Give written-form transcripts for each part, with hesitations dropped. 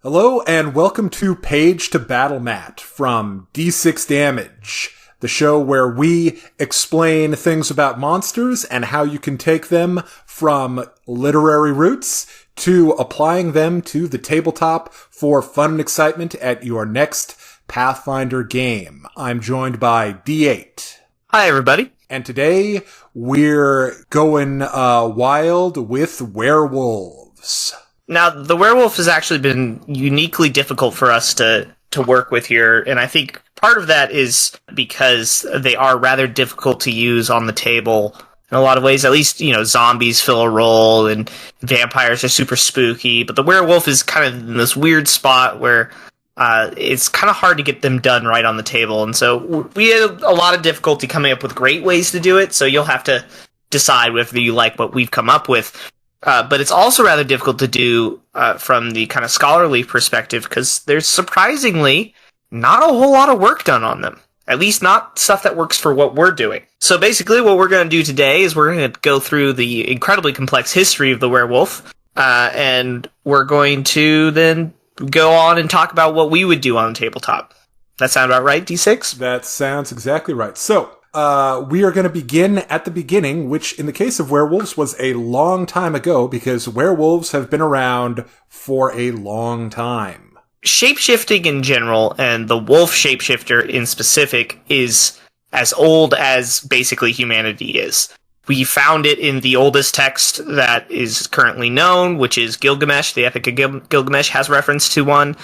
Hello and welcome to Page to Battle Mat from D6 Damage, the show where we explain things about monsters and how you can take them from literary roots to applying them to the tabletop for fun and excitement at your next Pathfinder game. I'm joined by D8. Hi, everybody. And today we're going wild with werewolves. Now, the werewolf has actually been uniquely difficult for us to work with here, and I think part of that is because they are rather difficult to use on the table in a lot of ways. At least, zombies fill a role, and vampires are super spooky, but the werewolf is kind of in this weird spot where it's kind of hard to get them done right on the table, and so we had a lot of difficulty coming up with great ways to do it, so you'll have to decide whether you like what we've come up with. But it's also rather difficult to do from the kind of scholarly perspective because there's surprisingly not a whole lot of work done on them. At least not stuff that works for what we're doing. So basically what we're going to do today is we're going to go through the incredibly complex history of the werewolf, and we're going to then go on and talk about what we would do on the tabletop. That sound about right, D6? That sounds exactly right. So, we are going to begin at the beginning, which in the case of werewolves was a long time ago because werewolves have been around for a long time. Shapeshifting in general, and the wolf shapeshifter in specific, is as old as basically humanity is. We found it in the oldest text that is currently known, which is Gilgamesh. The Epic of Gilgamesh has reference to one.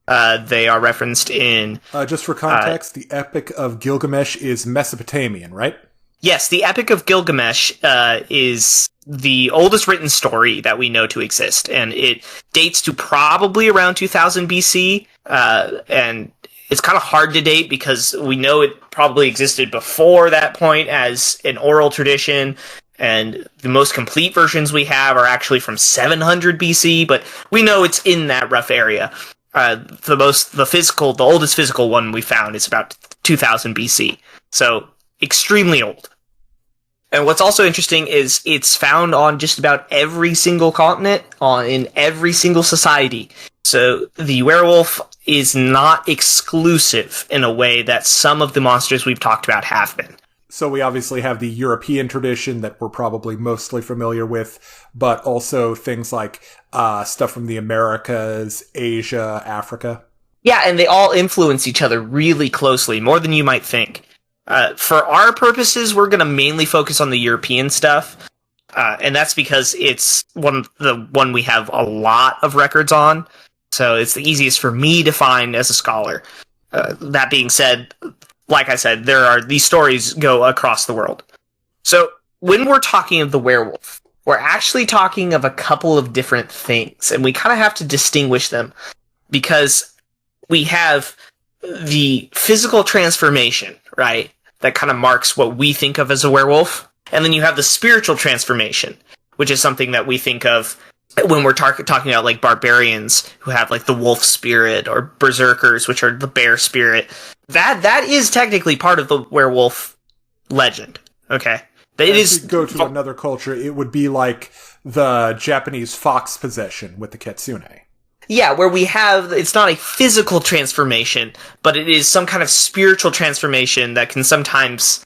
They are referenced in... just for context, the Epic of Gilgamesh is Mesopotamian, right? Yes, the Epic of Gilgamesh is the oldest written story that we know to exist, and it dates to probably around 2000 BC, and it's kind of hard to date because we know it probably existed before that point as an oral tradition, and the most complete versions we have are actually from 700 BC, but we know it's in that rough area. The oldest physical one we found is about 2000 BC. So, extremely old. And what's also interesting is it's found on just about every single continent, in every single society. So, the werewolf is not exclusive in a way that some of the monsters we've talked about have been. So we obviously have the European tradition that we're probably mostly familiar with, but also things like stuff from the Americas, Asia, Africa. Yeah, and they all influence each other really closely, more than you might think. For our purposes, we're going to mainly focus on the European stuff, and that's because it's the one we have a lot of records on, so it's the easiest for me to find as a scholar. That being said, like I said, these stories go across the world. So, when we're talking of the werewolf, we're actually talking of a couple of different things, and we kind of have to distinguish them, because we have the physical transformation, right, that kind of marks what we think of as a werewolf, and then you have the spiritual transformation, which is something that we think of when we're talking about, like, barbarians who have, like, the wolf spirit, or berserkers, which are the bear spirit. That is technically part of the werewolf legend, okay? If you go to another culture, it would be like the Japanese fox possession with the kitsune. Yeah, where we have, it's not a physical transformation, but it is some kind of spiritual transformation that can sometimes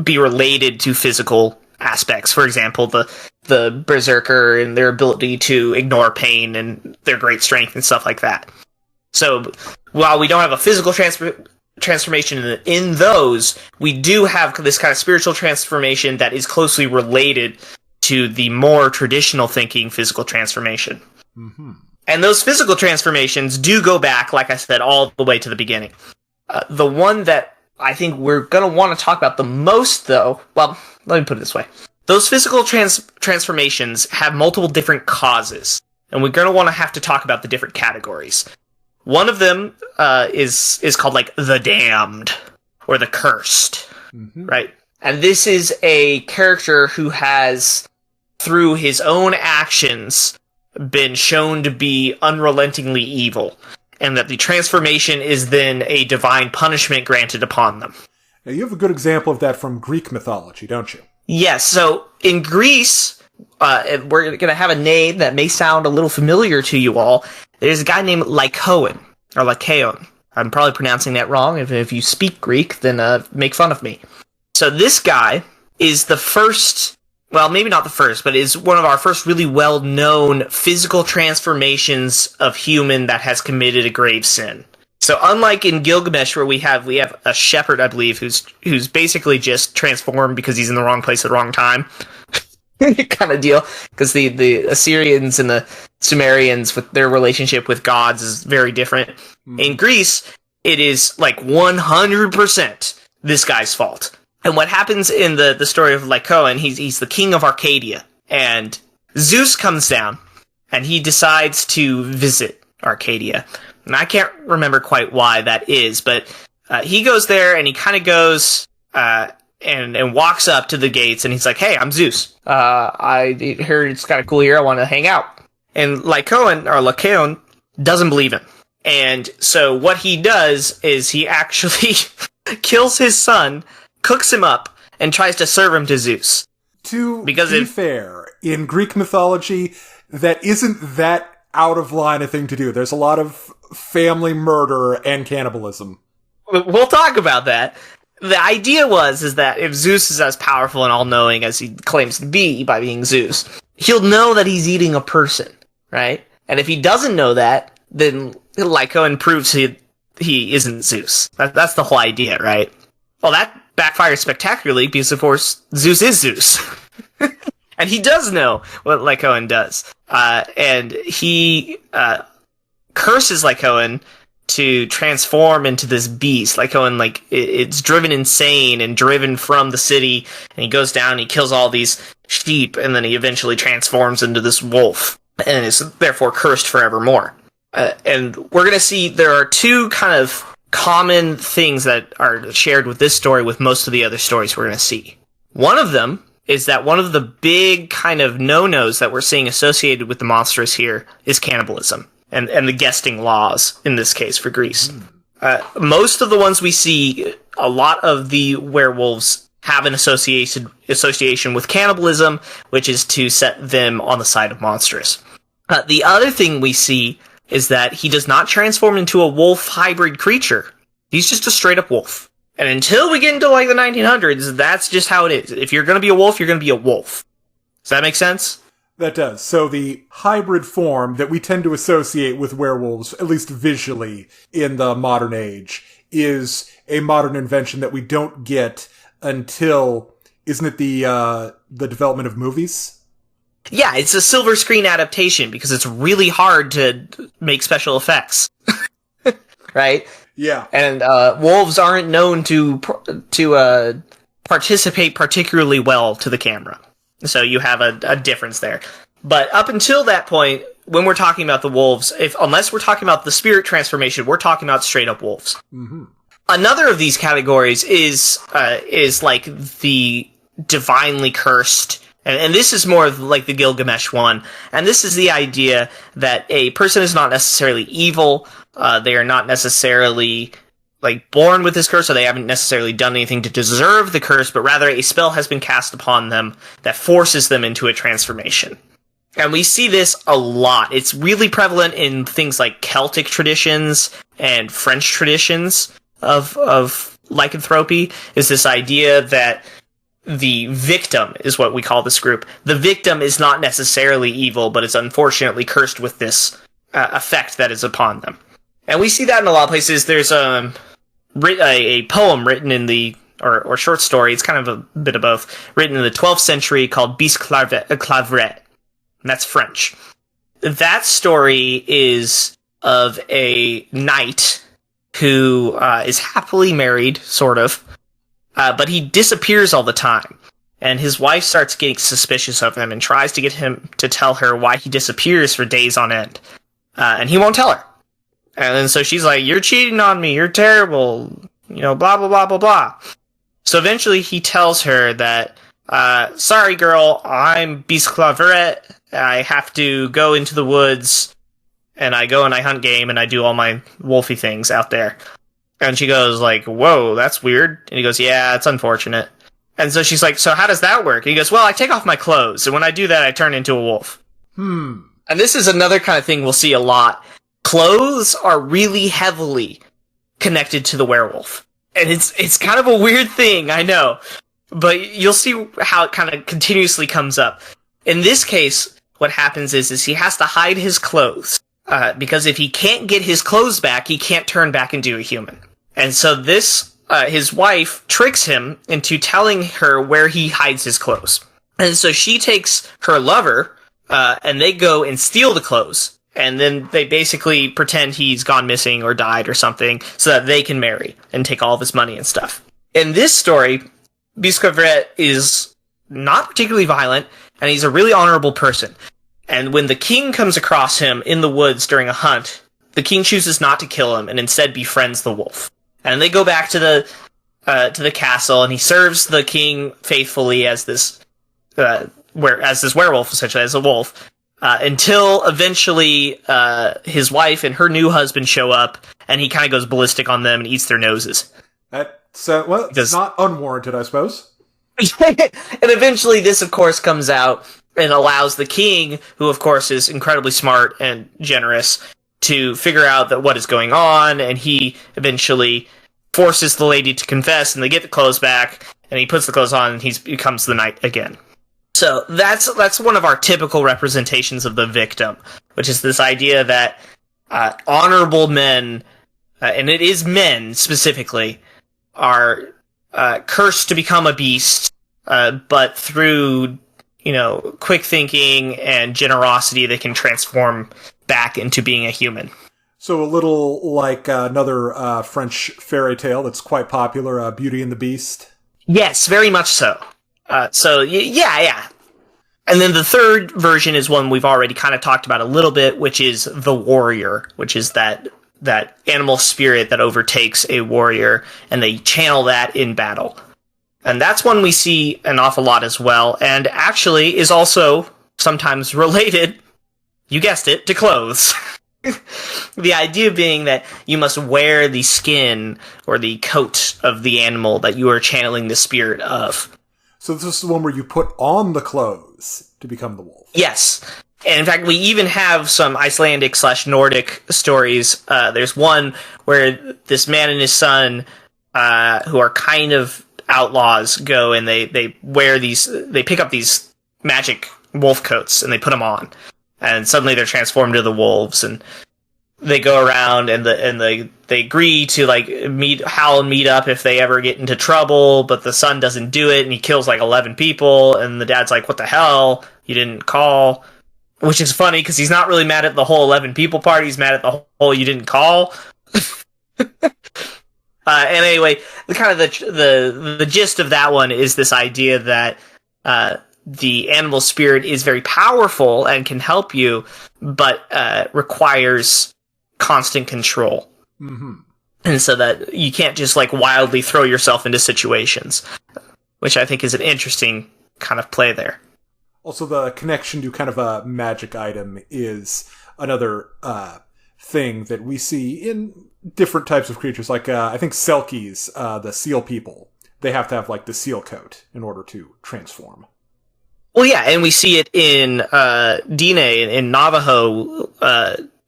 be related to physical aspects. For example, the berserker and their ability to ignore pain and their great strength and stuff like that. So, while we don't have a physical transformation in those, we do have this kind of spiritual transformation that is closely related to the more traditional thinking physical transformation. Mm-hmm. And those physical transformations do go back, like I said, all the way to the beginning. The one that I think we're going to want to talk about the most, though, well, let me put it this way. Those physical transformations have multiple different causes, and we're going to want to have to talk about the different categories. One of them is called, like, the damned, or the cursed, right? And this is a character who has, through his own actions, been shown to be unrelentingly evil, and that the transformation is then a divine punishment granted upon them. Now, you have a good example of that from Greek mythology, don't you? Yes, so in Greece, we're going to have a name that may sound a little familiar to you all. there's a guy named Lycaon, or Lycaon. I'm probably pronouncing that wrong. If you speak Greek, then make fun of me. So this guy is the first, well, maybe not the first, but is one of our first really well-known physical transformations of human that has committed a grave sin. So unlike in Gilgamesh, where we have a shepherd, I believe, who's basically just transformed because he's in the wrong place at the wrong time, kind of deal. Because the Assyrians and the Sumerians, with their relationship with gods, is very different. In Greece, it is like 100% this guy's fault. And what happens in the story of Lycaon, he's the king of Arcadia, and Zeus comes down, and he decides to visit Arcadia. And I can't remember quite why that is, but he goes there, and he kind of goes and walks up to the gates, and he's like, "Hey, I'm Zeus. I heard it's kind of cool here. I want to hang out." And Lycaon doesn't believe him. And so what he does is he actually kills his son, cooks him up, and tries to serve him to Zeus. To be fair, in Greek mythology, that isn't that out of line a thing to do. There's a lot of family murder and cannibalism. We'll talk about that. The idea is that if Zeus is as powerful and all-knowing as he claims to be by being Zeus, he'll know that he's eating a person, right? And if he doesn't know that, then Lycaon proves he isn't Zeus. That's the whole idea, right? Well, that backfires spectacularly because, of course, Zeus is Zeus. And he does know what Lycaon does. And he curses Lycaon to transform into this beast. Lycaon, it's driven insane and driven from the city, and he goes down and he kills all these sheep, and then he eventually transforms into this wolf, and is therefore cursed forevermore. And we're going to see there are two kind of common things that are shared with this story with most of the other stories we're going to see. One of them is that one of the big kind of no-nos that we're seeing associated with the monsters here is cannibalism, and the guesting laws, in this case, for Greece. Most of the ones we see, a lot of the werewolves have an association with cannibalism, which is to set them on the side of monstrous. The other thing we see is that he does not transform into a wolf hybrid creature. He's just a straight-up wolf. And until we get into, the 1900s, that's just how it is. If you're going to be a wolf, you're going to be a wolf. Does that make sense? That does. So the hybrid form that we tend to associate with werewolves, at least visually, in the modern age, is a modern invention that we don't get until, isn't it the development of movies? Yeah, it's a silver screen adaptation because it's really hard to make special effects. Right? Yeah. And wolves aren't known to participate particularly well to the camera. So you have a difference there. But up until that point, when we're talking about the wolves, unless we're talking about the spirit transformation, we're talking about straight up wolves. Mm-hmm. Another of these categories is like the divinely cursed, and this is more of like the Gilgamesh one. And this is the idea that a person is not necessarily evil. They are not necessarily born with this curse, or they haven't necessarily done anything to deserve the curse, but rather a spell has been cast upon them that forces them into a transformation. And we see this a lot. It's really prevalent in things like Celtic traditions and French traditions of lycanthropy, is this idea that the victim is what we call this group. The victim is not necessarily evil, but is unfortunately cursed with this effect that is upon them. And we see that in a lot of places. There's a poem written in the, or short story, it's kind of a bit of both, written in the 12th century called Bis Claveret, and that's French. That story is of a knight who is happily married, sort of, but he disappears all the time. And his wife starts getting suspicious of him and tries to get him to tell her why he disappears for days on end. And he won't tell her. And then so she's like, "You're cheating on me, you're terrible, blah, blah, blah, blah, blah." So eventually he tells her that, "Sorry, girl, I'm Bis Claveret. I have to go into the woods, and I go and I hunt game, and I do all my wolfy things out there." And she goes "Whoa, that's weird." And he goes, "Yeah, it's unfortunate." And so she's like, "So how does that work?" And he goes, "Well, I take off my clothes, and when I do that, I turn into a wolf." And this is another kind of thing we'll see a lot. clothes are really heavily connected to the werewolf. And it's kind of a weird thing, I know. But you'll see how it kind of continuously comes up. In this case, what happens is he has to hide his clothes. Because if he can't get his clothes back, he can't turn back into a human. And so his wife tricks him into telling her where he hides his clothes. And so she takes her lover, and they go and steal the clothes. And then they basically pretend he's gone missing or died or something so that they can marry and take all of his money and stuff. In this story, Biscovret is not particularly violent, and he's a really honorable person. And when the king comes across him in the woods during a hunt, the king chooses not to kill him and instead befriends the wolf. And they go back to the castle, and he serves the king faithfully as this werewolf, essentially, as a wolf, until eventually his wife and her new husband show up, and he kind of goes ballistic on them and eats their noses. It's not unwarranted, I suppose. And eventually this, of course, comes out and allows the king, who, of course, is incredibly smart and generous, to figure out that what is going on, and he eventually forces the lady to confess, and they get the clothes back, and he puts the clothes on, and he becomes the knight again. So that's one of our typical representations of the victim, which is this idea that honorable men, and it is men specifically, are cursed to become a beast, but through quick thinking and generosity, they can transform back into being a human. So a little like another French fairy tale that's quite popular, Beauty and the Beast. Yes, very much so. Yeah. And then the third version is one we've already kind of talked about a little bit, which is the warrior, which is that animal spirit that overtakes a warrior, and they channel that in battle. And that's one we see an awful lot as well, and actually is also sometimes related, you guessed it, to clothes. The idea being that you must wear the skin or the coat of the animal that you are channeling the spirit of. So this is the one where you put on the clothes to become the wolf. Yes. And in fact, we even have some Icelandic/Nordic stories. There's one where this man and his son, who are kind of outlaws, go and they pick up these magic wolf coats and they put them on. And suddenly they're transformed into the wolves, and they go around and they agree to howl and meet up if they ever get into trouble, but the son doesn't do it, and he kills 11 people, and the dad's like, what the hell? You didn't call. Which is funny, because he's not really mad at the whole 11 people part, he's mad at the whole you didn't call. And anyway, the gist of that one is this idea that the animal spirit is very powerful and can help you, but requires constant control. Mm-hmm. And so that you can't just wildly throw yourself into situations, which I think is an interesting kind of play there. Also, the connection to kind of a magic item is another thing that we see in different types of creatures. I think Selkies, the seal people, they have to have the seal coat in order to transform. Well, yeah, and we see it in Dine, in Navajo,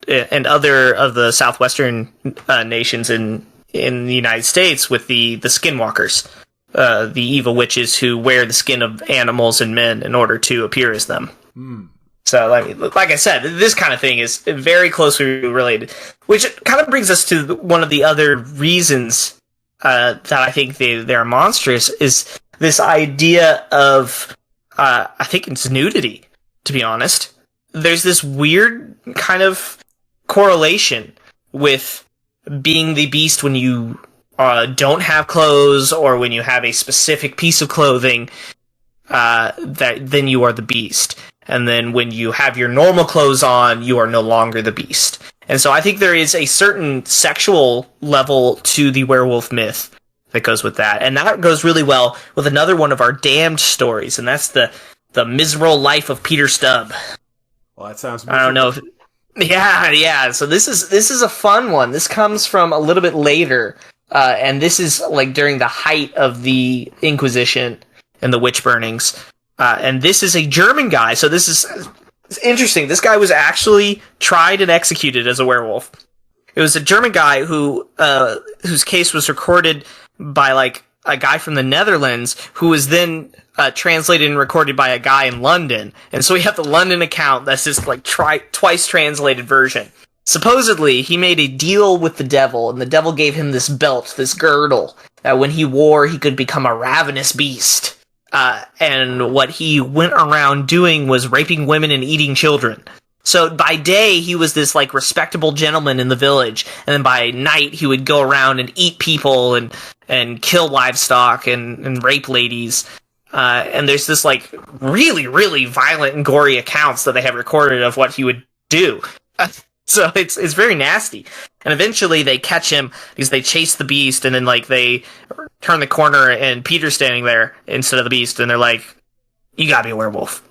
and other of the southwestern nations in the United States with the skinwalkers, the evil witches who wear the skin of animals and men in order to appear as them. Mm. So, like I said, this kind of thing is very closely related, which kind of brings us to one of the other reasons that I think they're monstrous, is this idea of, I think it's nudity, to be honest. There's this weird kind of correlation with being the beast when you don't have clothes, or when you have a specific piece of clothing, that then you are the beast. And then when you have your normal clothes on, you are no longer the beast. And so I think there is a certain sexual level to the werewolf myth that goes with that. And that goes really well with another one of our damned stories, and that's the miserable life of Peter Stubb. Well, that sounds miserable. I don't know if... Yeah. So this is a fun one. This comes from a little bit later, and this is during the height of the Inquisition and the witch burnings. And this is a German guy, so this is It's interesting. This guy was actually tried and executed as a werewolf. It was a German guy who whose case was recorded by like a guy from the Netherlands, who was then translated and recorded by a guy in London. And so we have the London account that's this like twice translated version. Supposedly, he made a deal with the devil, and the devil gave him this belt, this girdle, that when he wore, he could become a ravenous beast. And what he went around doing was raping women and eating children. So by day, he was this like respectable gentleman in the village, and then by night, he would go around and eat people and kill livestock and rape ladies. And there's this like really, really violent and gory accounts that they have recorded of what he would do. So it's very nasty. And eventually they catch him because they chase the beast, and then like they turn the corner and Peter's standing there instead of the beast, and they're like, "You gotta be a werewolf."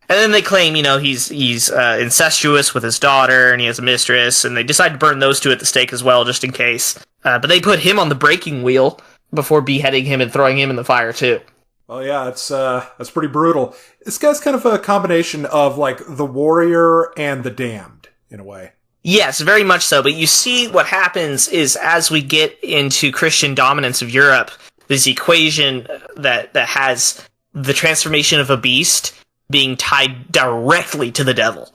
And then they claim, he's incestuous with his daughter and he has a mistress, and they decide to burn those two at the stake as well, just in case. But they put him on the breaking wheel before beheading him and throwing him in the fire too. Oh yeah, that's pretty brutal. This guy's kind of a combination of like the warrior and the damned in a way. Yes, very much so. But you see what happens is as we get into Christian dominance of Europe, this equation that has the transformation of a beast being tied directly to the devil,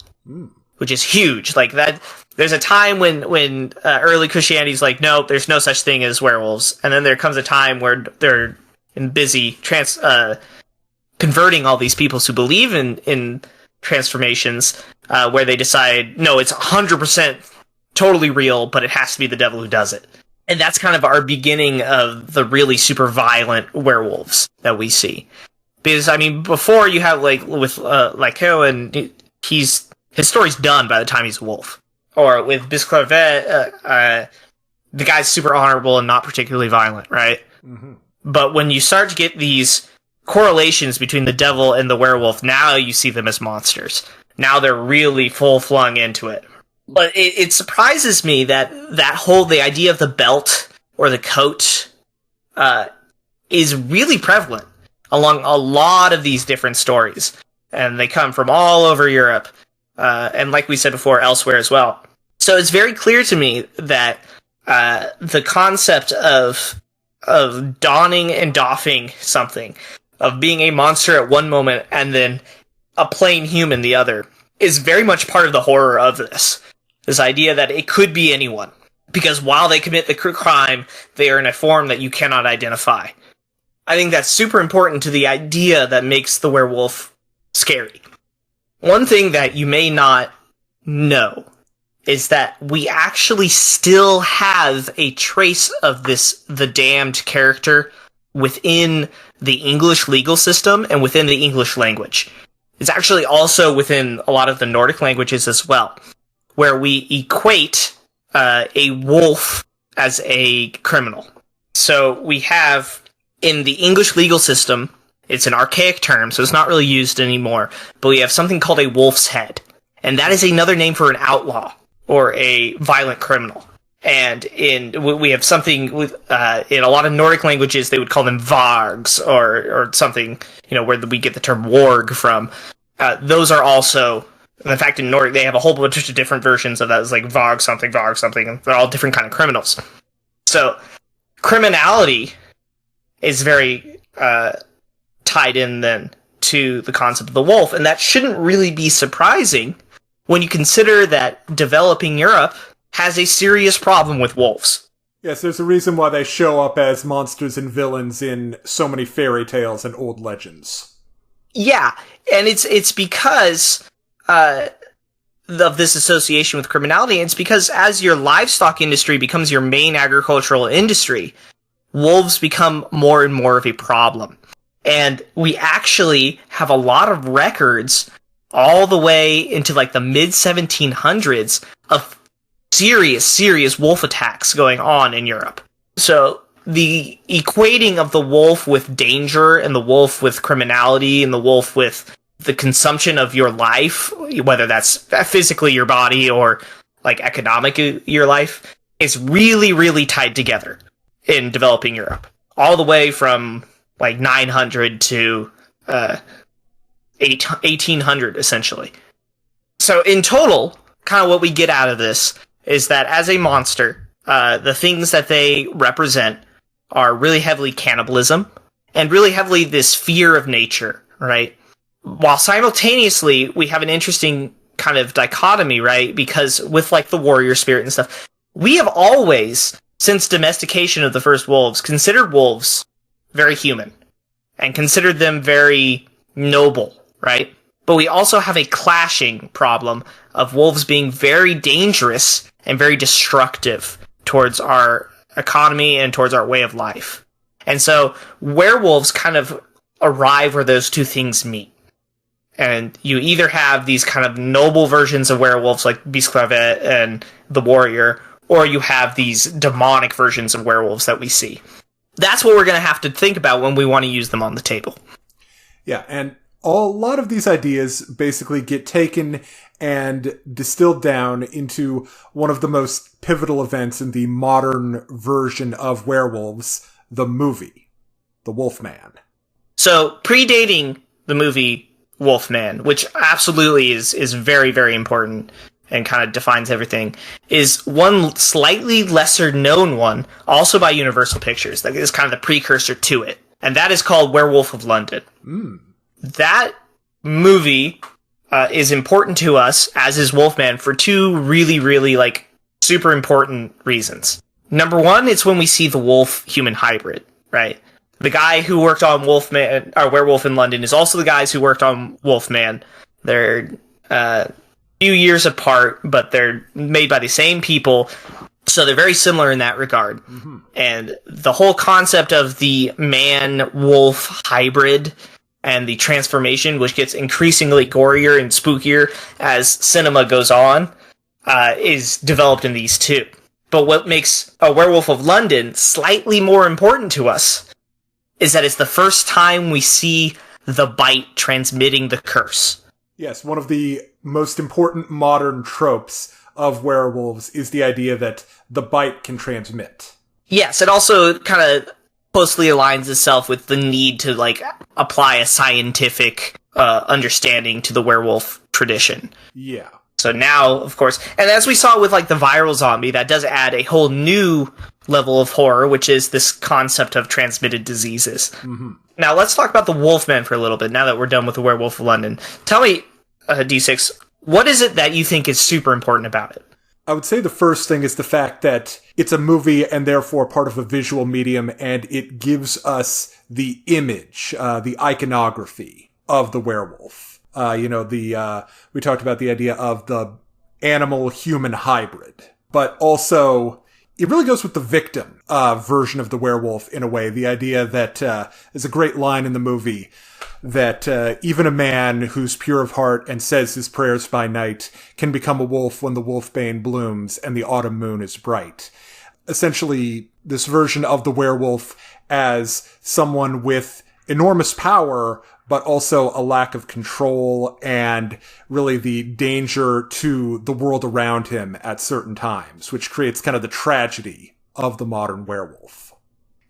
which is huge. Like that, there's a time when early Christianity's like, no, there's no such thing as werewolves. And then there comes a time where they're busy converting all these people who believe in transformations, where they decide, no, it's 100% totally real, but it has to be the devil who does it. And that's kind of our beginning of the really super violent werewolves that we see. Because, I mean, before you have, like, with Lycoan, his story's done by the time he's a wolf. Or with Bisclavet, the guy's super honorable and not particularly violent, right? Mm-hmm. But when you start to get these correlations between the devil and the werewolf, now you see them as monsters. Now they're really full-flung into it. But it surprises me that the idea of the belt or the coat is really prevalent along a lot of these different stories. And they come from all over Europe. And like we said before, elsewhere as well. So it's very clear to me that the concept of donning and doffing something, of being a monster at one moment and then a plain human the other, is very much part of the horror of this. This idea that it could be anyone. Because while they commit the crime, they are in a form that you cannot identify. I think that's super important to the idea that makes the werewolf scary. One thing that you may not know is that we actually still have a trace of the damned character within the English legal system and within the English language. It's actually also within a lot of the Nordic languages as well, where we equate a wolf as a criminal. So we have, in the English legal system, it's an archaic term, so it's not really used anymore, but we have something called a wolf's head. And that is another name for an outlaw, or a violent criminal. And we have something with, in a lot of Nordic languages, they would call them vargs, or something, where we get the term warg from. Those are also, in fact, in Nordic, they have a whole bunch of different versions of that. It's like varg something, and they're all different kind of criminals. So, criminality is very tied in then to the concept of the wolf, and that shouldn't really be surprising when you consider that developing Europe has a serious problem with wolves. Yes, there's a reason why they show up as monsters and villains in so many fairy tales and old legends. Yeah, and it's because of this association with criminality. It's because as your livestock industry becomes your main agricultural industry, wolves become more and more of a problem. And we actually have a lot of records all the way into like the mid-1700s of serious wolf attacks going on in Europe. So the equating of the wolf with danger and the wolf with criminality and the wolf with the consumption of your life, whether that's physically your body or like economic your life, is really, really tied together in developing Europe. All the way from like 900 to 1800, essentially. So in total, kind of what we get out of this is that as a monster, the things that they represent are really heavily cannibalism and really heavily this fear of nature, right? While simultaneously, we have an interesting kind of dichotomy, right? Because with like the warrior spirit and stuff, we have always, since domestication of the first wolves, considered wolves very human and considered them very noble, right? But we also have a clashing problem of wolves being very dangerous and very destructive towards our economy and towards our way of life. And so werewolves kind of arrive where those two things meet. And you either have these kind of noble versions of werewolves like Bisclavet and the warrior, or you have these demonic versions of werewolves that we see. That's what we're going to have to think about when we want to use them on the table. Yeah, and a lot of these ideas basically get taken and distilled down into one of the most pivotal events in the modern version of werewolves, the movie, The Wolfman. So, predating the movie Wolfman, which absolutely is very, very important and kind of defines everything, is one slightly lesser known one, also by Universal Pictures, that is kind of the precursor to it. And that is called Werewolf of London. That movie is important to us, as is Wolfman, for two really, really, like, super important reasons. Number one, it's when we see the wolf-human hybrid, right? The guy who worked on Wolfman, or Werewolf in London, is also the guys who worked on Wolfman. They're a few years apart, but they're made by the same people, so they're very similar in that regard. Mm-hmm. And the whole concept of the man-wolf hybrid and the transformation, which gets increasingly gorier and spookier as cinema goes on, is developed in these two. But what makes a Werewolf of London slightly more important to us is that it's the first time we see the bite transmitting the curse. Yes, one of the most important modern tropes of werewolves is the idea that the bite can transmit. Yes, it also kind of closely aligns itself with the need to, like, apply a scientific understanding to the werewolf tradition. Yeah. So now, of course, and as we saw with, like, the viral zombie, that does add a whole new level of horror, which is this concept of transmitted diseases. Mm-hmm. Now, let's talk about the Wolfman for a little bit, now that we're done with the Werewolf of London. Tell me, D6, what is it that you think is super important about it? I would say the first thing is the fact that it's a movie and therefore part of a visual medium, and it gives us the image, the iconography of the werewolf. We talked about the idea of the animal-human hybrid, but also it really goes with the victim version of the werewolf in a way. The idea that there's a great line in the movie that even a man who's pure of heart and says his prayers by night can become a wolf when the wolfbane blooms and the autumn moon is bright. Essentially, this version of the werewolf as someone with enormous power, but also a lack of control and really the danger to the world around him at certain times, which creates kind of the tragedy of the modern werewolf.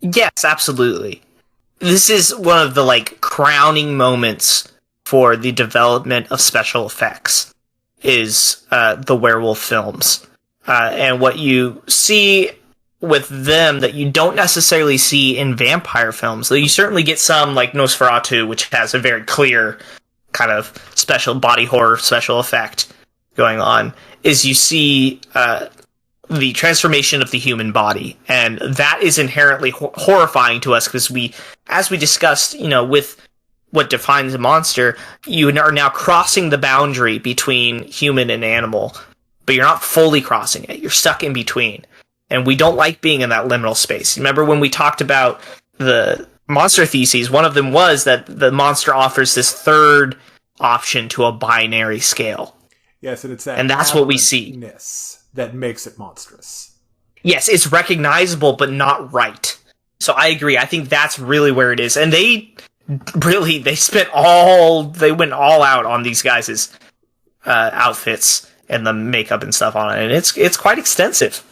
Yes, absolutely. This is one of the, like, crowning moments for the development of special effects, is the werewolf films. And what you see with them that you don't necessarily see in vampire films, though you certainly get some, like Nosferatu, which has a very clear kind of special body horror special effect going on, is you see the transformation of the human body. And that is inherently horrifying to us because as we discussed, with what defines a monster, you are now crossing the boundary between human and animal, but you're not fully crossing it. You're stuck in between. And we don't like being in that liminal space. Remember when we talked about the monster theses, one of them was that the monster offers this third option to a binary scale. Yes, and it's that's what we see. That makes it monstrous. Yes, it's recognizable, but not right. So I agree. I think that's really where it is. And they went all out on these guys' outfits and the makeup and stuff on it. And it's quite extensive.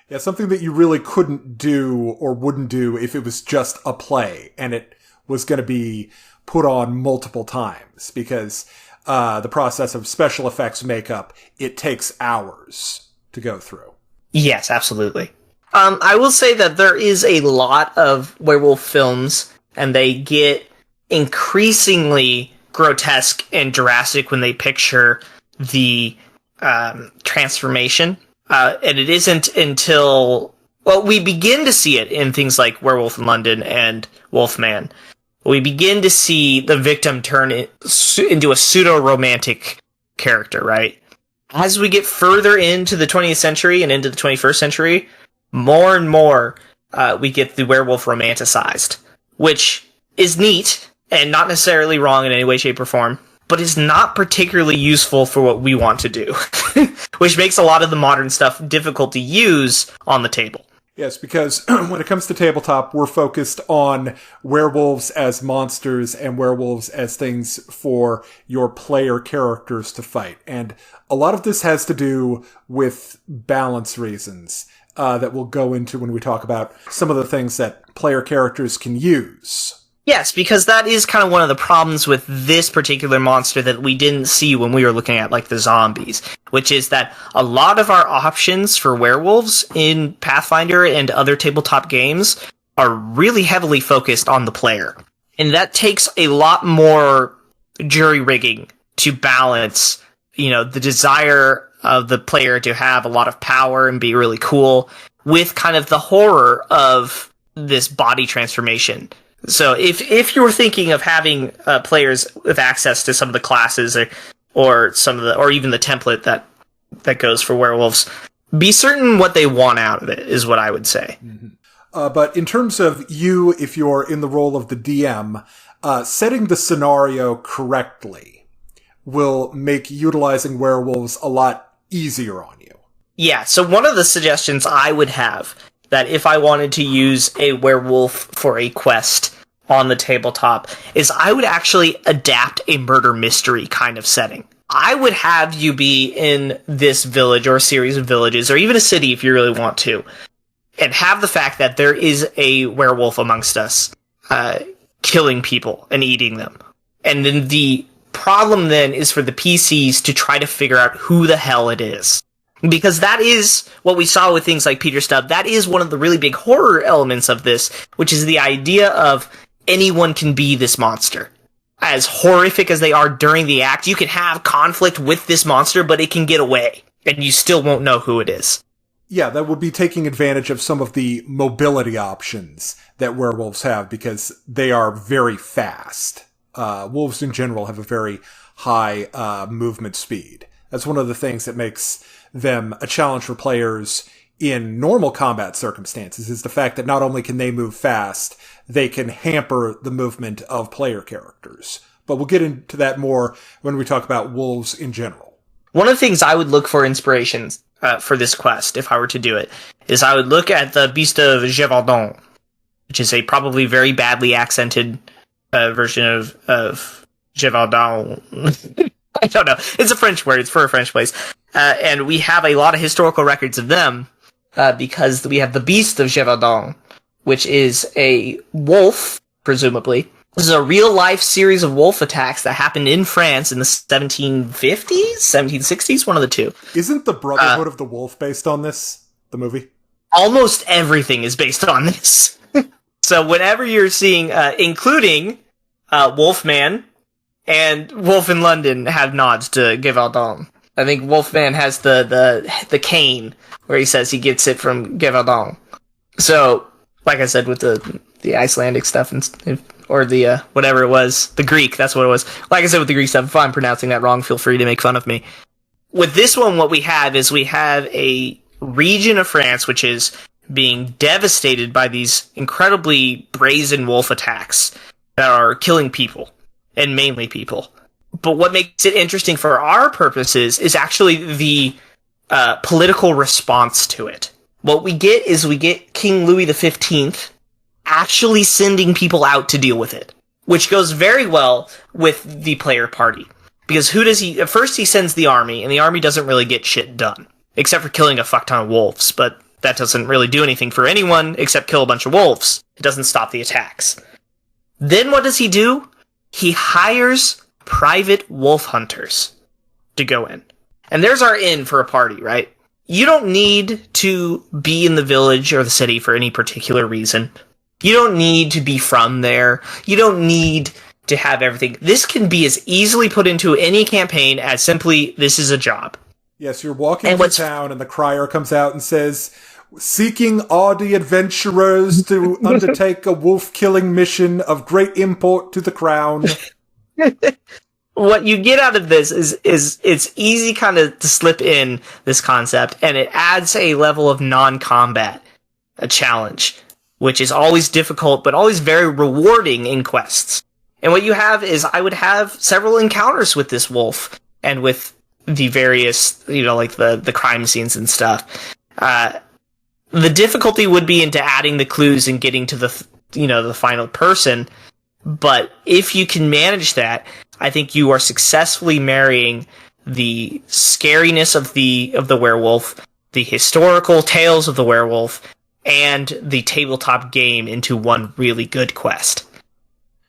Yeah, something that you really couldn't do or wouldn't do if it was just a play and it was going to be put on multiple times. Because the process of special effects makeup, it takes hours to go through. Yes, absolutely. I will say that there is a lot of werewolf films, and they get increasingly grotesque and drastic when they picture the transformation. And it isn't until... Well, we begin to see it in things like Werewolf in London and Wolfman. We begin to see the victim turn into a pseudo-romantic character, right? As we get further into the 20th century and into the 21st century, more and more we get the werewolf romanticized, which is neat and not necessarily wrong in any way, shape, or form, but is not particularly useful for what we want to do, which makes a lot of the modern stuff difficult to use on the table. Yes, because when it comes to tabletop, we're focused on werewolves as monsters and werewolves as things for your player characters to fight. And a lot of this has to do with balance reasons that we'll go into when we talk about some of the things that player characters can use. Yes, because that is kind of one of the problems with this particular monster that we didn't see when we were looking at, like, the zombies, which is that a lot of our options for werewolves in Pathfinder and other tabletop games are really heavily focused on the player. And that takes a lot more jury-rigging to balance, the desire of the player to have a lot of power and be really cool with kind of the horror of this body transformation. So if you were thinking of having players with access to some of the classes or even the template that goes for werewolves, be certain what they want out of it is what I would say. Mm-hmm. But in terms of you, if you're in the role of the DM, setting the scenario correctly will make utilizing werewolves a lot easier on you. Yeah, so one of the suggestions I would have, that if I wanted to use a werewolf for a quest on the tabletop, is I would actually adapt a murder mystery kind of setting. I would have you be in this village or a series of villages, or even a city if you really want to, and have the fact that there is a werewolf amongst us, killing people and eating them. And then the problem then is for the PCs to try to figure out who the hell it is. Because that is what we saw with things like Peter Stubb. That is one of the really big horror elements of this, which is the idea of anyone can be this monster. As horrific as they are during the act, you can have conflict with this monster, but it can get away, and you still won't know who it is. Yeah, that would be taking advantage of some of the mobility options that werewolves have, because they are very fast. Wolves in general have a very high movement speed. That's one of the things that makes them a challenge for players in normal combat circumstances, is the fact that not only can they move fast, they can hamper the movement of player characters. But we'll get into that more when we talk about wolves in general. One of the things I would look for inspirations for this quest, if I were to do it, is I would look at the Beast of Gévaudan, which is a probably very badly accented version of Gévaudan. I don't know. It's a French word. It's for a French place. And we have a lot of historical records of them because we have the Beast of Gévaudan, which is a wolf, presumably. This is a real-life series of wolf attacks that happened in France in the 1750s, 1760s, one of the two. Isn't the Brotherhood of the Wolf based on this, the movie? Almost everything is based on this. So whenever you're seeing, including Wolfman and Wolf in London, have nods to Gévaudan. I think Wolfman has the cane, where he says he gets it from Gévaudan. So, like I said, with the Icelandic stuff, or the, whatever it was, the Greek, that's what it was. Like I said with the Greek stuff, if I'm pronouncing that wrong, feel free to make fun of me. With this one, what we have is we have a region of France which is being devastated by these incredibly brazen wolf attacks that are killing people, and mainly people. But what makes it interesting for our purposes is actually the political response to it. What we get is we get King Louis XV actually sending people out to deal with it, which goes very well with the player party. Because who does he... At first he sends the army, and the army doesn't really get shit done, except for killing a fuck ton of wolves, but that doesn't really do anything for anyone except kill a bunch of wolves. It doesn't stop the attacks. Then what does he do? He hires private wolf hunters to go in. And there's our in for a party, right? You don't need to be in the village or the city for any particular reason. You don't need to be from there. You don't need to have everything. This can be as easily put into any campaign as simply, this is a job. Yes, you're walking through town and the crier comes out and says, seeking hardy adventurers to undertake a wolf-killing mission of great import to the crown. What you get out of this is it's easy kind of to slip in this concept, and it adds a level of non-combat, a challenge, which is always difficult, but always very rewarding in quests. And what you have is, I would have several encounters with this wolf, and with the various, like the crime scenes and stuff. The difficulty would be into adding the clues and getting to the final person. But if you can manage that, I think you are successfully marrying the scariness of the werewolf, the historical tales of the werewolf, and the tabletop game into one really good quest.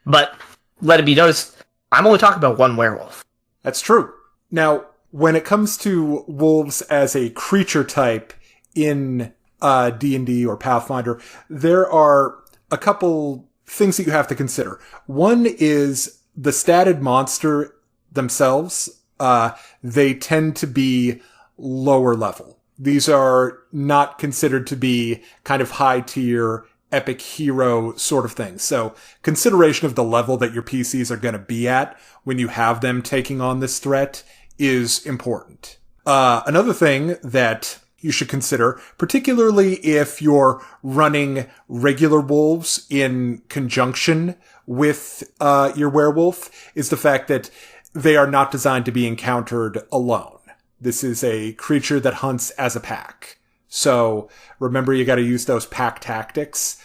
But let it be noticed, I'm only talking about one werewolf. That's true. Now, when it comes to wolves as a creature type in D&D or Pathfinder, there are a couple things that you have to consider. One is the statted monster themselves. They tend to be lower level. These are not considered to be kind of high tier, epic hero sort of things. So consideration of the level that your PCs are going to be at when you have them taking on this threat is important. Another thing that you should consider, particularly if you're running regular wolves in conjunction with your werewolf, is the fact that they are not designed to be encountered alone. This is a creature that hunts as a pack. So remember, you got to use those pack tactics.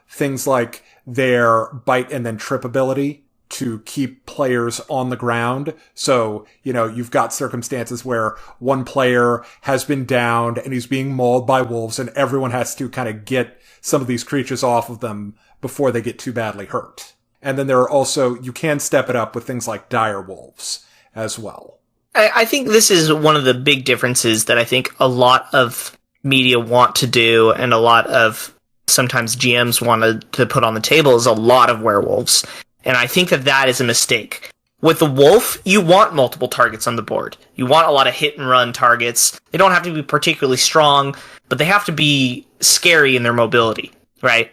Things like their bite and then trip ability to keep players on the ground. So, you've got circumstances where one player has been downed and he's being mauled by wolves, and everyone has to kind of get some of these creatures off of them before they get too badly hurt. And then there are also, you can step it up with things like dire wolves as well. I think this is one of the big differences that I think a lot of media want to do, and a lot of sometimes GMs want to put on the table, is a lot of werewolves. And I think that is a mistake. With the wolf, you want multiple targets on the board. You want a lot of hit and run targets. They don't have to be particularly strong, but they have to be scary in their mobility, right?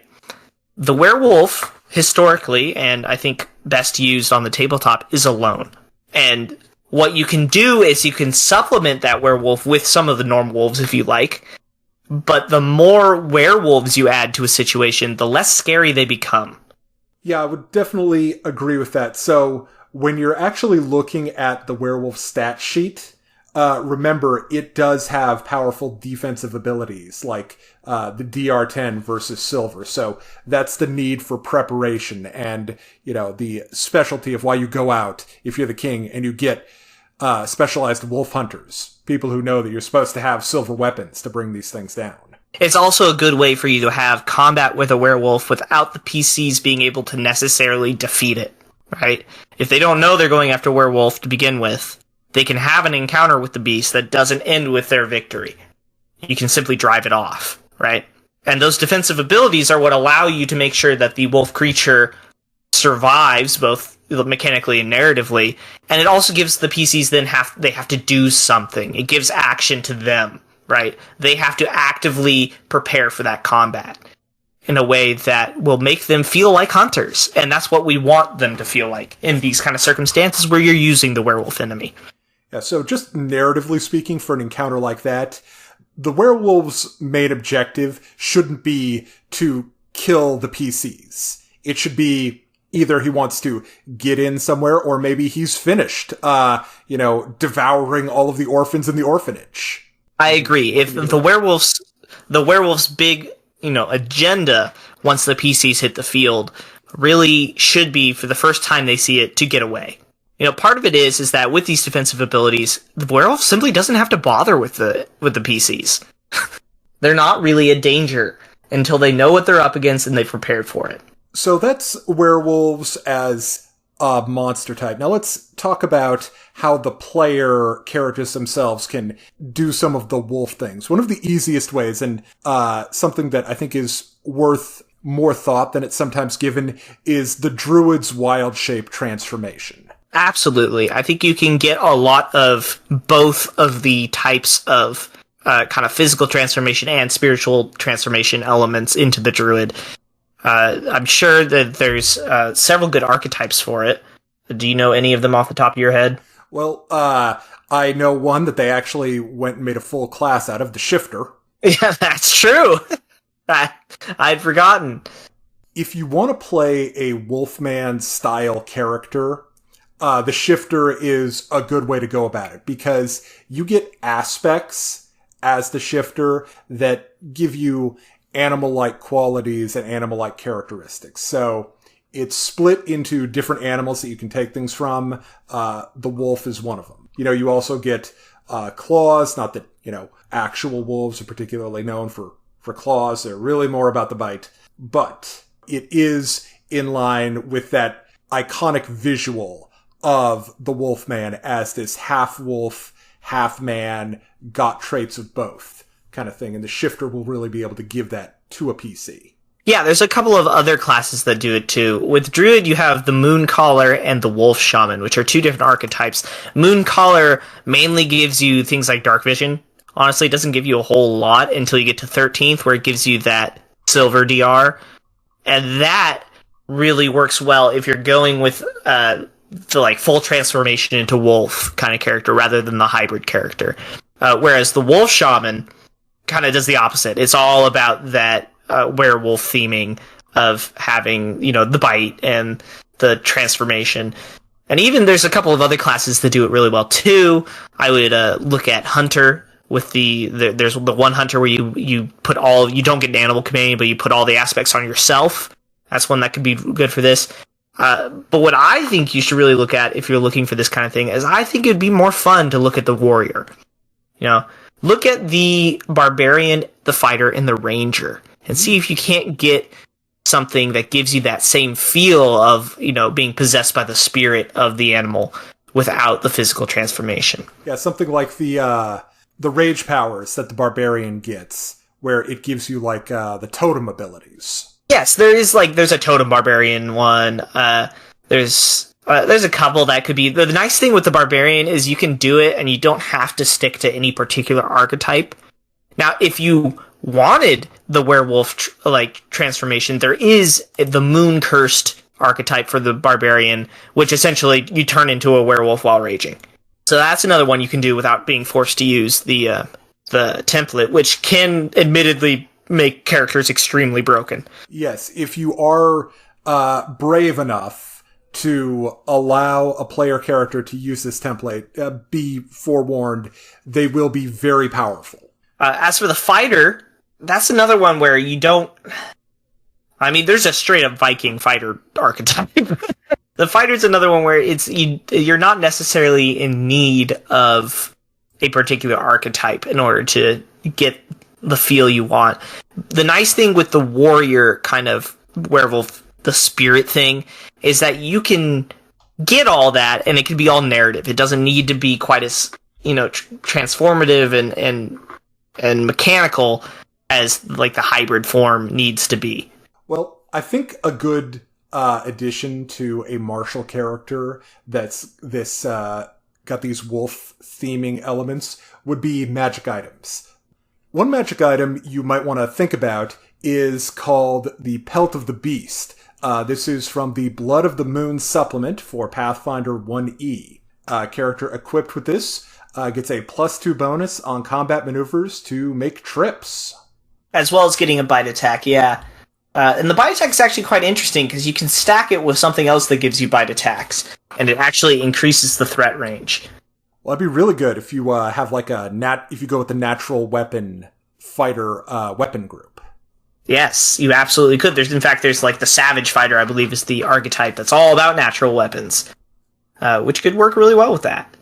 The werewolf, historically, and I think best used on the tabletop, is alone. And what you can do is you can supplement that werewolf with some of the normal wolves if you like, but the more werewolves you add to a situation, the less scary they become. Yeah, I would definitely agree with that. So when you're actually looking at the werewolf stat sheet, remember, it does have powerful defensive abilities, like the DR10 versus silver. So that's the need for preparation and, the specialty of why you go out if you're the king and you get specialized wolf hunters, people who know that you're supposed to have silver weapons to bring these things down. It's also a good way for you to have combat with a werewolf without the PCs being able to necessarily defeat it, right? If they don't know they're going after werewolf to begin with, they can have an encounter with the beast that doesn't end with their victory. You can simply drive it off, right? And those defensive abilities are what allow you to make sure that the wolf creature survives both mechanically and narratively, and it also gives the PCs they have to do something. It gives action to them, right? They have to actively prepare for that combat in a way that will make them feel like hunters, and that's what we want them to feel like in these kind of circumstances where you're using the werewolf enemy. Yeah, so just narratively speaking, for an encounter like that, the werewolf's main objective shouldn't be to kill the PCs. It should be either he wants to get in somewhere, or maybe he's finished, devouring all of the orphans in the orphanage. I agree. If the werewolf's big, agenda once the PCs hit the field really should be, for the first time they see it, to get away. Part of it is that with these defensive abilities, the werewolf simply doesn't have to bother with the PCs. They're not really a danger until they know what they're up against and they've prepared for it. So that's werewolves as monster type. Now let's talk about how the player characters themselves can do some of the wolf things. One of the easiest ways, and something that I think is worth more thought than it's sometimes given, is the druid's wild shape transformation. Absolutely. I think you can get a lot of both of the types of kind of physical transformation and spiritual transformation elements into the druid. I'm sure that there's several good archetypes for it. Do you know any of them off the top of your head? Well, I know one that they actually went and made a full class out of, the Shifter. Yeah, that's true. I'd forgotten. If you want to play a Wolfman style character, the Shifter is a good way to go about it, because you get aspects as the Shifter that give you animal-like qualities and animal-like characteristics. So it's split into different animals that you can take things from. The wolf is one of them. You also get claws. Not that, actual wolves are particularly known for claws. They're really more about the bite. But it is in line with that iconic visual of the Wolfman as this half-wolf, half-man, got traits of both kind of thing. And the Shifter will really be able to give that to a PC. Yeah, there's a couple of other classes that do it too. With Druid, you have the Mooncaller and the Wolf Shaman, which are two different archetypes. Mooncaller mainly gives you things like Dark Vision. Honestly, it doesn't give you a whole lot until you get to 13th, where it gives you that Silver DR. And that really works well if you're going with the full transformation into wolf kind of character rather than the hybrid character. Whereas the Wolf Shaman kind of does the opposite. It's all about that werewolf theming of having, the bite and the transformation. And even there's a couple of other classes that do it really well too. I would look at Hunter with there's the one Hunter where you don't get an animal companion, but you put all the aspects on yourself. That's one that could be good for this. But what I think you should really look at if you're looking for this kind of thing is I think it'd be more fun to look at the warrior. Look at the barbarian, the fighter, and the ranger, and see if you can't get something that gives you that same feel of, being possessed by the spirit of the animal without the physical transformation. Yeah, something like the rage powers that the barbarian gets, where it gives you the totem abilities. Yes, there's a totem barbarian one. There's a couple that could be. The nice thing with the barbarian is you can do it and you don't have to stick to any particular archetype. Now, if you wanted the werewolf transformation, there is the moon cursed archetype for the barbarian, which essentially you turn into a werewolf while raging. So that's another one you can do without being forced to use the template, which can admittedly make characters extremely broken. Yes, if you are brave enough to allow a player character to use this template, be forewarned, they will be very powerful. As for the fighter, that's another one where you don't... there's a straight-up Viking fighter archetype. The fighter's another one where you're not necessarily in need of a particular archetype in order to get the feel you want. The nice thing with the warrior kind of werewolf, the spirit thing, is that you can get all that and it can be all narrative. It doesn't need to be quite as, transformative and mechanical as the hybrid form needs to be. Well, I think a good addition to a martial character that's got these wolf theming elements would be magic items. One magic item you might want to think about is called the Pelt of the Beast. This is from the Blood of the Moon supplement for Pathfinder 1E. Character equipped with this gets a +2 bonus on combat maneuvers to make trips. As well as getting a bite attack, yeah. And the bite attack is actually quite interesting because you can stack it with something else that gives you bite attacks, and it actually increases the threat range. Well, that'd be really good if you have if you go with the natural weapon fighter weapon group. Yes, you absolutely could. There's the Savage Fighter, I believe, is the archetype that's all about natural weapons, which could work really well with that.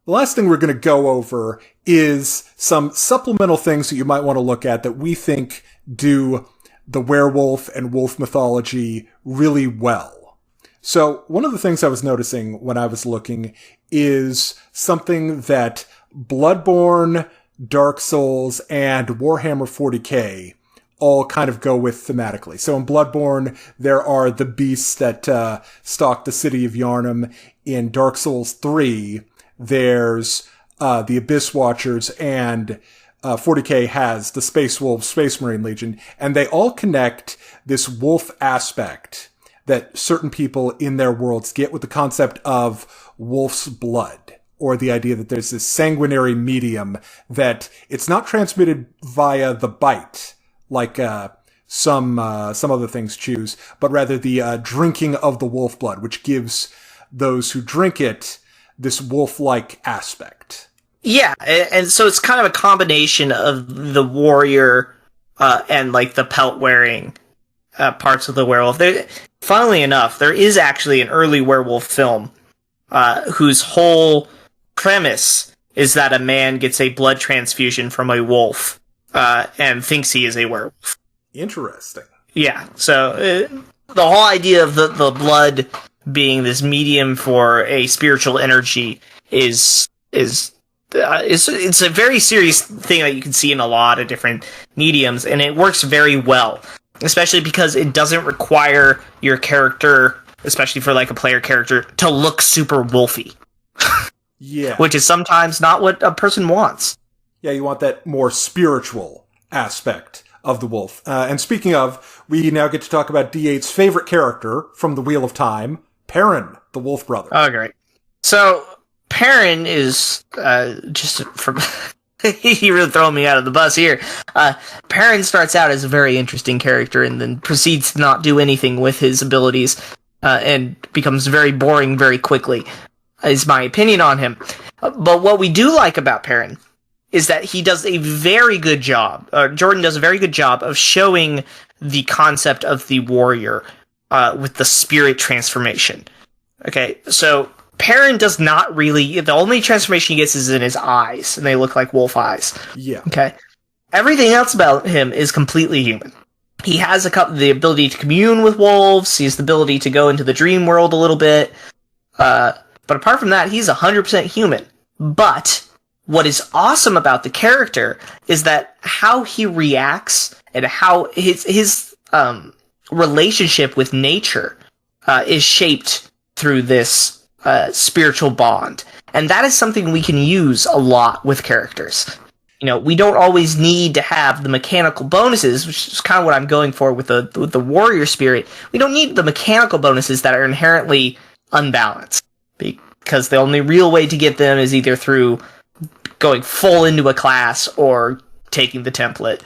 The last thing we're going to go over is some supplemental things that you might want to look at that we think do the werewolf and wolf mythology really well. So one of the things I was noticing when I was looking is something that Bloodborne, Dark Souls, and Warhammer 40k all kind of go with thematically. So in Bloodborne, there are the beasts that stalk the city of Yharnam. In Dark Souls 3, there's the Abyss Watchers, and 40k has the Space Wolves, Space Marine Legion, and they all connect this wolf aspect that certain people in their worlds get with the concept of wolf's blood, or the idea that there's this sanguinary medium that it's not transmitted via the bite, like some other things choose, but rather the drinking of the wolf blood, which gives those who drink it this wolf-like aspect. Yeah, and so it's kind of a combination of the warrior and like the pelt-wearing parts of the werewolf. Funnily enough, there is actually an early werewolf film whose whole premise is that a man gets a blood transfusion from a wolf and thinks he is a werewolf. Interesting. Yeah, so the whole idea of the blood being this medium for a spiritual energy is it's a very serious thing that you can see in a lot of different mediums, and it works very well, especially because it doesn't require your character, especially for like a player character, to look super wolfy. Yeah. Which is sometimes not what a person wants. Yeah, you want that more spiritual aspect of the wolf. And speaking of, we now get to talk about D8's favorite character from the Wheel of Time, Perrin, the wolf brother. Oh, great. So, Perrin is, just from... He really throwing me out of the bus here. Perrin starts out as a very interesting character and then proceeds to not do anything with his abilities, and becomes very boring very quickly, is my opinion on him. But what we do like about Perrin is that he does a very good job, Jordan does a very good job of showing the concept of the warrior with the spirit transformation. Okay, so Perrin does not really... The only transformation he gets is in his eyes, and they look like wolf eyes. Yeah. Okay. Everything else about him is completely human. He has the ability to commune with wolves, he has the ability to go into the dream world a little bit, but apart from that, he's 100% human. But what is awesome about the character is that how he reacts and how his relationship with nature is shaped through this spiritual bond. And that is something we can use a lot with characters. You know, we don't always need to have the mechanical bonuses, which is kind of what I'm going for with the warrior spirit. We don't need the mechanical bonuses that are inherently unbalanced, because the only real way to get them is either through going full into a class or taking the template.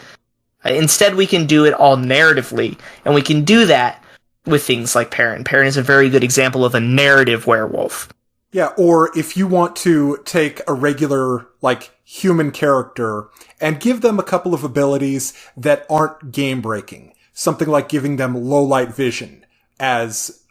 Instead, we can do it all narratively, and we can do that with things like Perrin. Perrin is a very good example of a narrative werewolf. Yeah, or if you want to take a regular, like, human character and give them a couple of abilities that aren't game-breaking. Something like giving them low-light vision, as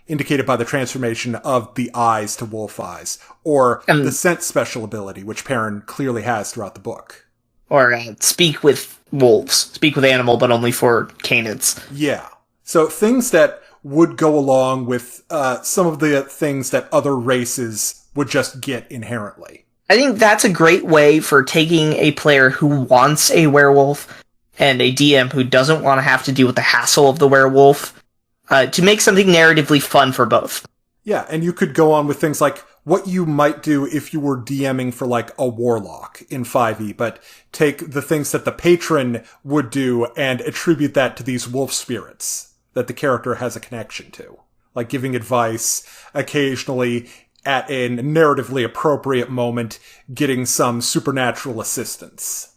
indicated by the transformation of the eyes to wolf eyes, or the scent special ability, which Perrin clearly has throughout the book. Or speak with wolves. Speak with animal, but only for canids. Yeah. So things that would go along with some of the things that other races would just get inherently. I think that's a great way for taking a player who wants a werewolf and a DM who doesn't want to have to deal with the hassle of the werewolf to make something narratively fun for both. Yeah, and you could go on with things like what you might do if you were DMing for like a warlock in 5e, but take the things that the patron would do and attribute that to these wolf spirits that the character has a connection to. Like giving advice, occasionally at a narratively appropriate moment, getting some supernatural assistance.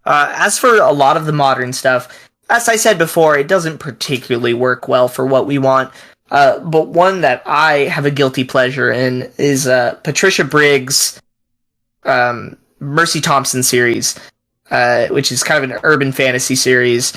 As for a lot of the modern stuff, as I said before, it doesn't particularly work well for what we want. But one that I have a guilty pleasure in is Patricia Briggs' Mercy Thompson series, which is kind of an urban fantasy series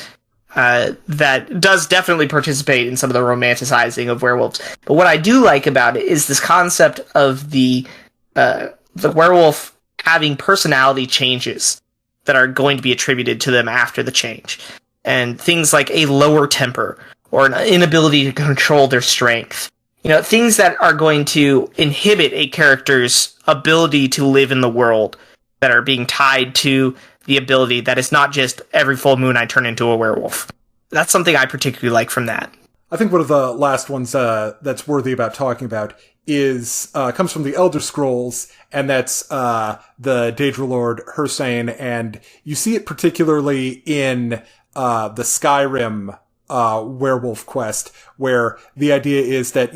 that does definitely participate in some of the romanticizing of werewolves. But what I do like about it is this concept of the werewolf having personality changes that are going to be attributed to them after the change. And things like a lower temper, or an inability to control their strength, things that are going to inhibit a character's ability to live in the world, that are being tied to the ability that is not just every full moon I turn into a werewolf. That's something I particularly like from that. I think one of the last ones that's worthy about talking about is comes from the Elder Scrolls, and that's the Daedra Lord Hircine, and you see it particularly in the Skyrim werewolf quest, where the idea is that,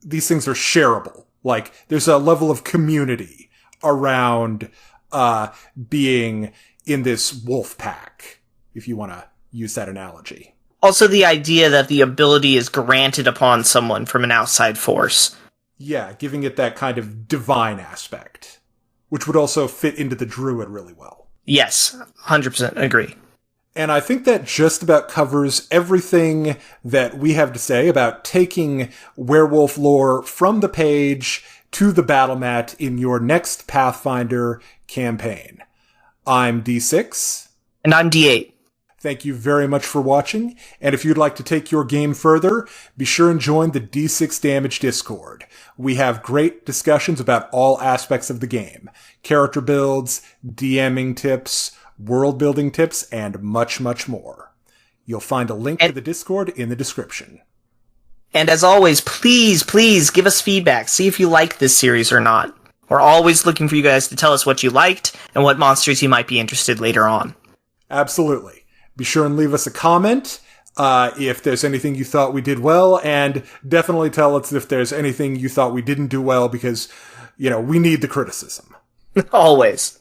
these things are shareable. Like, there's a level of community around being in this wolf pack, if you want to use that analogy. Also, the idea that the ability is granted upon someone from an outside force. Yeah, giving it that kind of divine aspect, which would also fit into the druid really well. Yes, 100% agree. And I think that just about covers everything that we have to say about taking werewolf lore from the page to the battle mat in your next Pathfinder campaign. I'm D6. And I'm D8. Thank you very much for watching, and if you'd like to take your game further, be sure and join the D6 Damage Discord. We have great discussions about all aspects of the game. Character builds, DMing tips, world building tips, and much, much more. You'll find a link to the Discord in the description. And as always, please give us feedback. See if you like this series or not. We're always looking for you guys to tell us what you liked and what monsters you might be interested later on. Absolutely. Be sure and leave us a comment if there's anything you thought we did well, and definitely tell us if there's anything you thought we didn't do well, because, we need the criticism. Always.